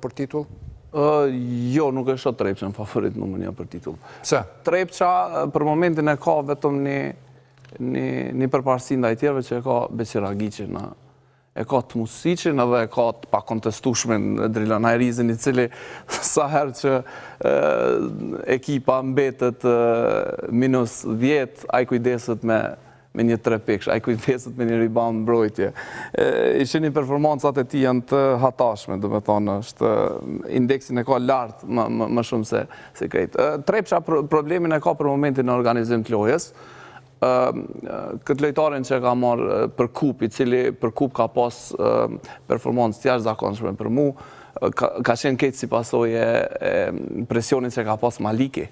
për titull? Jo, nuk është Trepça favorit numër 1 për titull. Pse? Trepça për momentin e ka vetëm një përparësi ndaj tjerëve që e ka Beqir Agiqin, e ka të Musiqin edhe e ka të pakontestueshmin Drilan Ajrizin, i cili sa herë që ekipa mbetet minus 10, ai kujdeset me një 3 pikësh, ai kujdeset me një rebound mbrojtje. Ishin një performancat e tij janë të hatashme, do të thonë, është indeksin e ka lart më shumë se këtë. Trepça problemin e ka për momentin në organizim të lojës. Këtë lojtarin që ka marrë për kup, i cili për kup ka pas performancë të jashtëzakonshme për mu, ka qenë këtë si pasojë e presionin që ka pas Maliki.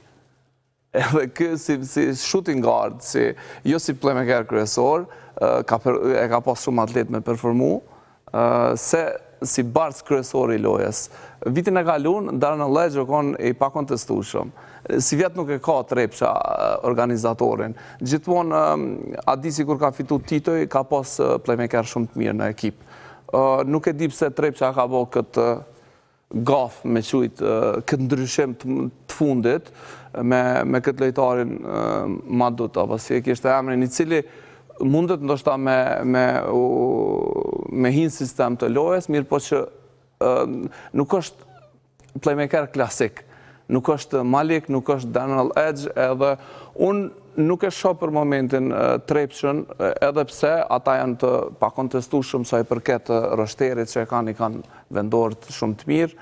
Edhe kë si shooting guard, jo si playmaker kryesor, e ka pas shumë atlet me performu, se si barës kryesor i lojës. Vitin e kalun, Darnell Ledge o konë i pakontestueshëm. Si vjetë nuk e ka Trepça organizatorin. Gjithmonë, Adisi kur ka fitu titoj, ka pas playmaker shumë të mirë në ekip. Nuk e di pse Trepça ka bo këtë gaf me qujtë, këtë ndryshim të fundit, me këtë lojtarin Madut, apo si e kishte emrin, i cili mundet ndoshta me hinë sistem të lojës, mirë po që nuk është playmaker klasik, nuk është Malik, nuk është Darnell Edge, edhe unë nuk e shoh për momentin Trepçën, edhe pse ata janë të pakontestueshëm sa i përket roshterit që i kanë vendorët shumë të mirë,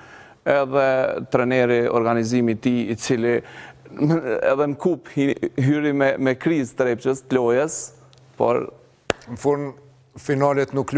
edhe treneri organizimi i tij, i cili edhe në kup hyri me krizë Trepçës të lojës, por në fund finalet nuk